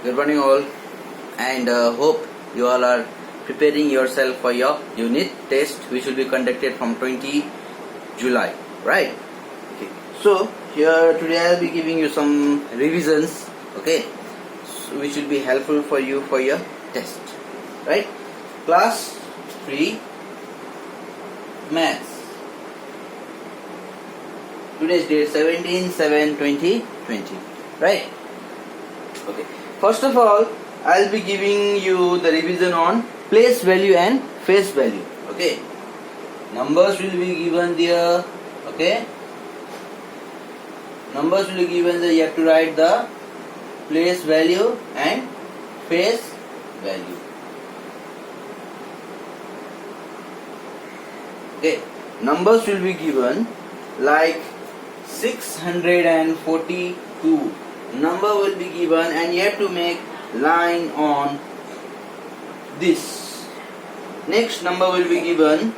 Good morning all, and hope you all are preparing yourself for your unit test which will be conducted from 20 July, right? Okay. So here today I will be giving you some revisions, okay, which will be helpful for you for your test, right? Class 3 Maths. Today's date 17/7/2020, right? Okay. First of all, I'll be giving you the revision on place value and face value. Okay. Numbers will be given there. Okay. Numbers will be given there. You have to write the place value and face value. Okay. Numbers will be given like 642. Number will be given and you have to make line on this. Next number will be given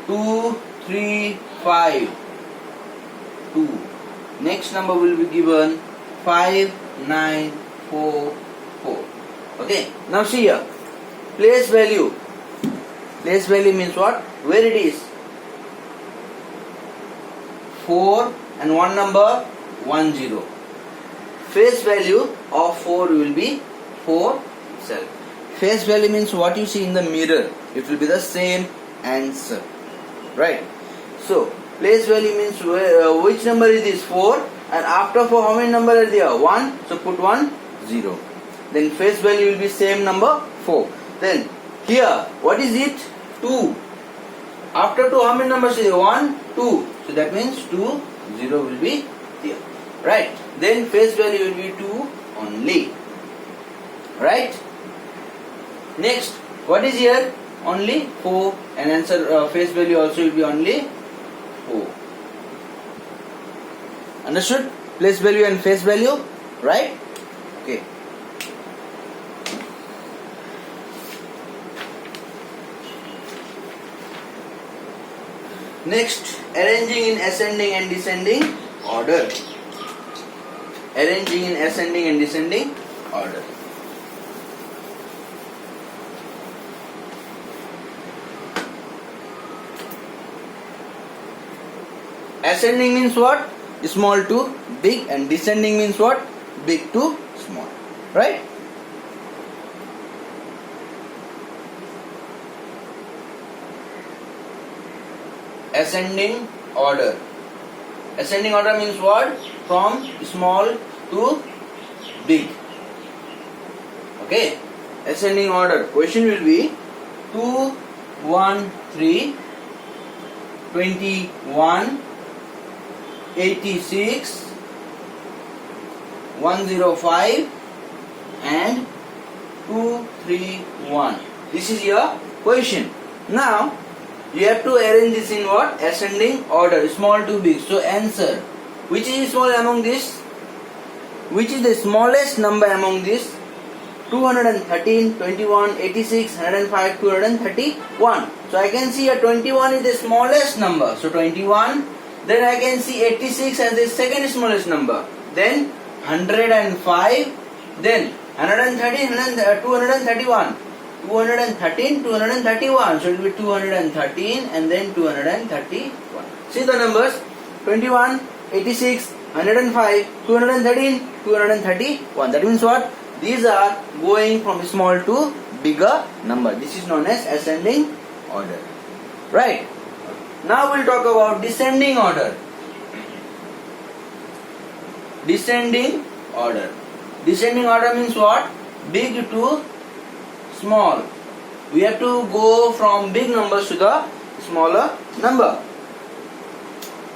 2352. Next number will be given 5944. Okay. Now see here. Place value. Place value means what? Where it is? 4 and one number 10. Face value of 4 will be 4 itself. Face value means what you see in the mirror. It will be the same answer, right? So place value means which number is this? 4, and after 4 how many numbers are there? 1. So put 1 0. Then face value will be same number 4. Then here what is it? 2. After 2 how many numbers is there? 1 2. So that means 2 0 will be there, right? Then face value will be 2 only, right? Next, what is here? Only 4, and answer face value also will be only 4. Understood? Place value and face value, right? Okay. Next, arranging in ascending and descending order. Arranging in ascending and descending order. Ascending means what? Small to big, and descending means what? Big to small, right? Ascending order. Ascending order means what? From small to big. Okay. Ascending order. Question will be 2, 1, 3, 21, 86, 105 and 231. This is your question. Now you have to arrange this in what? Ascending order, small to big. So answer. Which is small among this? Which is the smallest number among this? 213, 21, 86, 105, 231. So I can see a 21 is the smallest number. So 21. Then I can see 86 as the second smallest number. Then 105. Then 130, 231. 213, 231. So it will be 213 and then 231. See the numbers: 21, 86, 105, 213, 231. That means what? These are going from small to bigger number. This is known as ascending order. Right? Now we'll talk about descending order. Descending order. Descending order means what? Big to small. We have to go from big numbers to the smaller number.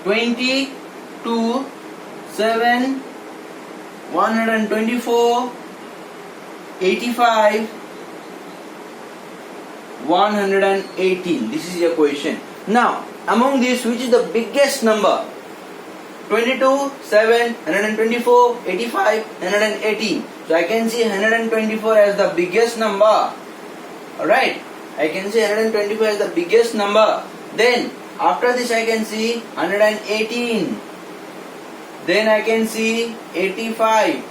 22, 7, 124, 85, 118. This is your question. Now, among these, which is the biggest number? 22, 7, 124, 85, 118. So I can see 124 as the biggest number. Alright, I can see 124 as the biggest number. Then after this I can see 118. Then I can see 85.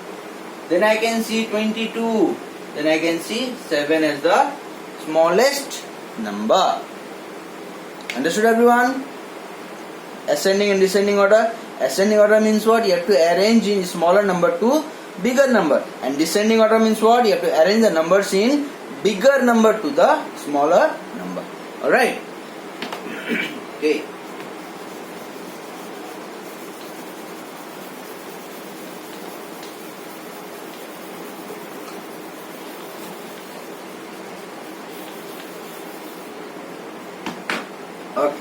then I can see 22, then I can see 7 as the smallest number. Understood everyone? Ascending and descending order. Ascending order means what? You have to arrange in smaller number to bigger number, and descending order means what? You have to arrange the numbers in bigger number to the smaller number. Alright? Okay. Okay.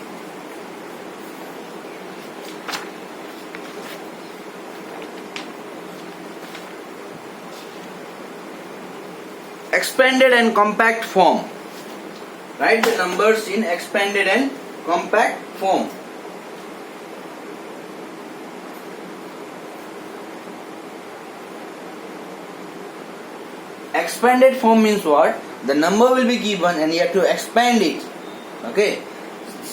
Expanded and compact form. Write the numbers in expanded and compact form. Expanded form means what? The number will be given and you have to expand it. Okay.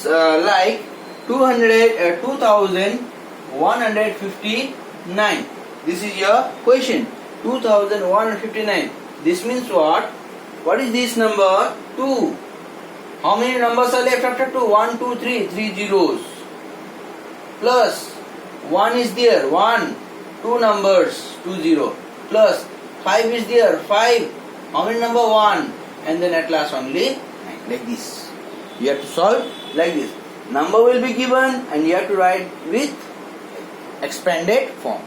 Like 2159. This is your question. 2159. This means what? What is this number? 2. How many numbers are left after 2? 1, 2, 3. 3 zeros. Plus 1 is there. 1. 2 numbers. 2 0. Plus 5 is there. 5. How many number? 1. And then at last only 9. Like this. You have to solve like this. Number will be given and you have to write with expanded form.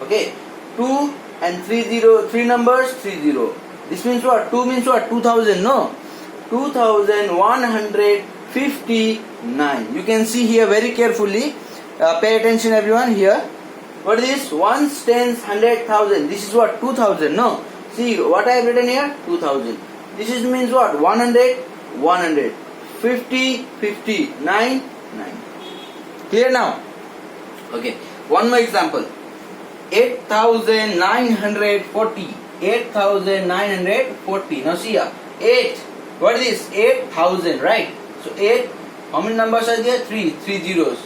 Okay. 2 and 3 numbers, 3 0. This means what? 2 means what? 2000, no? 2159. You can see here very carefully. Pay attention everyone here. What is this? Ones, tens, 100,000. This is what? 2000, no? See what I have written here? 2000. This is means what? 100, 100. 50, 50. 9, 9. Clear now? Okay. One more example. 8,940. 8,940. Now see here. 8. What is this? 8,000, right? So 8. How many numbers are there? 3. 3 zeros.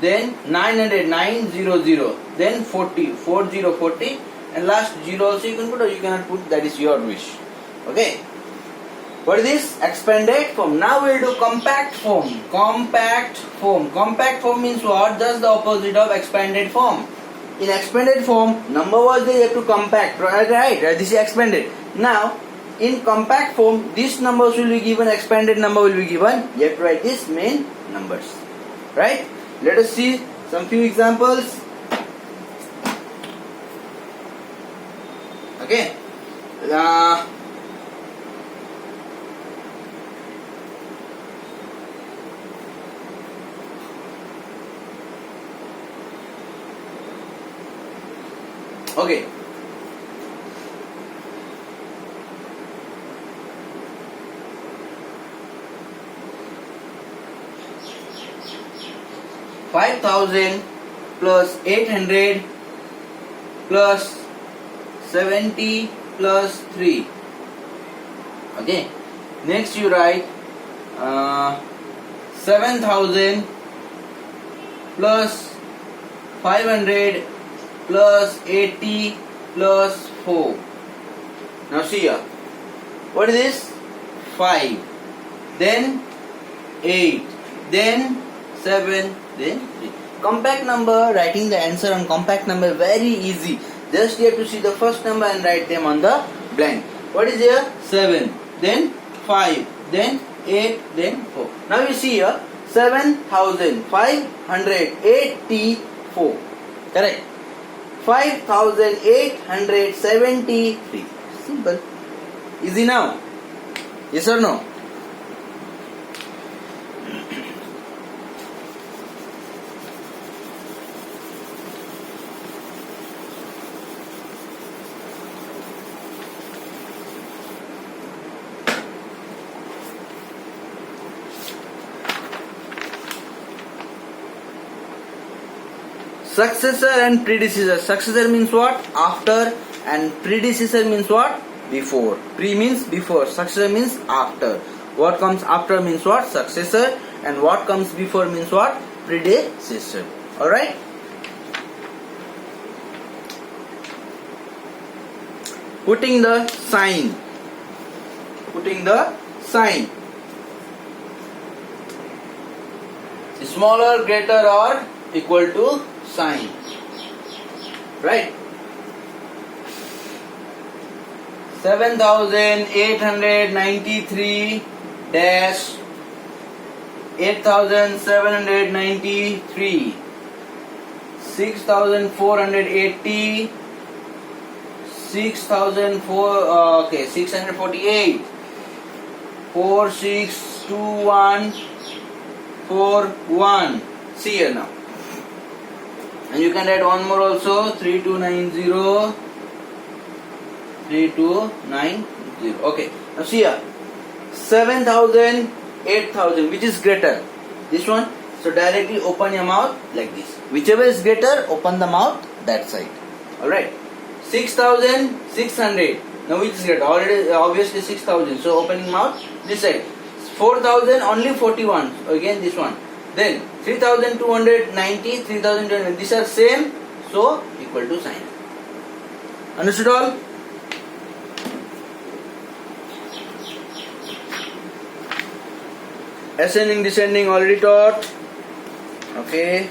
Then 900. 900. Then 40. 40. 40. And last 0 also you can put or you cannot put. That is your wish. Okay. What is this? Expanded form. Now we will do compact form. Compact form. Compact form means what? Just the opposite of expanded form. In expanded form, number was there, you have to compact, right? This is expanded. Now, in compact form, these numbers will be given, expanded number will be given. You have to write these main numbers, right? Let us see some few examples. Okay. Okay. $5,000 plus 800 plus 70 plus 3. Okay. Next you write 7,000 plus 500 plus 80 plus 4. Now see here. What is this? 5. Then 8. Then 7. Then 3. Compact number, writing the answer on compact number very easy. Just you have to see the first number and write them on the blank. What is here? 7. Then 5. Then 8. Then 4. Now you see here. 7,584. Correct. 5,873. Simple. Easy now. Yes or no? Successor and predecessor. Successor means what? After, and predecessor means what? Before. Pre means before. Successor means after. What comes after means what? Successor. And what comes before means what? Predecessor. Alright? putting the sign. Smaller, greater or equal to sign. Right? 7,893 dash 8,793, 6,480, 648, 462141. See here now. And you can write one more also, 3290, 3290. Okay. Now see here, 7,000, 8,000, which is greater? This one. So directly open your mouth like this. Whichever is greater, open the mouth that side. Alright. 6,600. Now which is greater? Already obviously 6,000. So opening mouth this side. 4,000 only 41. Again this one. Then 3,290, 3,290. These are same. So equal to sign. Understood all? Ascending, descending already taught. Okay.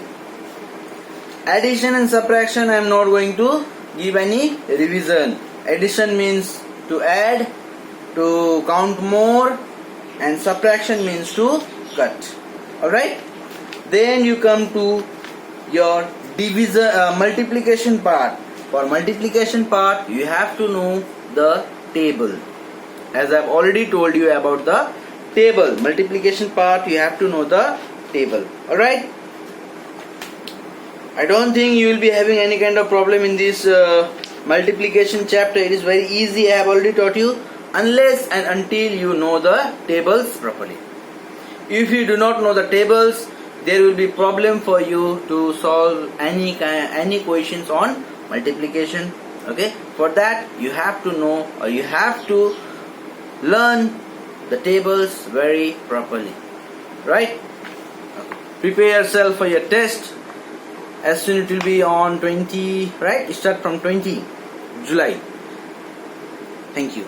Addition and subtraction I am not going to give any revision. Addition means to add, to count more, and subtraction means to cut. Alright. Then you come to your division, multiplication part. For multiplication part you have to know the table. As I have already told you about the table. Multiplication part you have to know the table. Alright. I don't think you will be having any kind of problem in this multiplication chapter. It is very easy. I have already taught you, unless and until you know the tables properly. If you do not know the tables, there will be problem for you to solve any questions on multiplication. Okay. For that you have to know, or you have to learn the tables very properly. Right? Prepare yourself for your test. As soon it will be on 20, right? Start from 20 July. Thank you.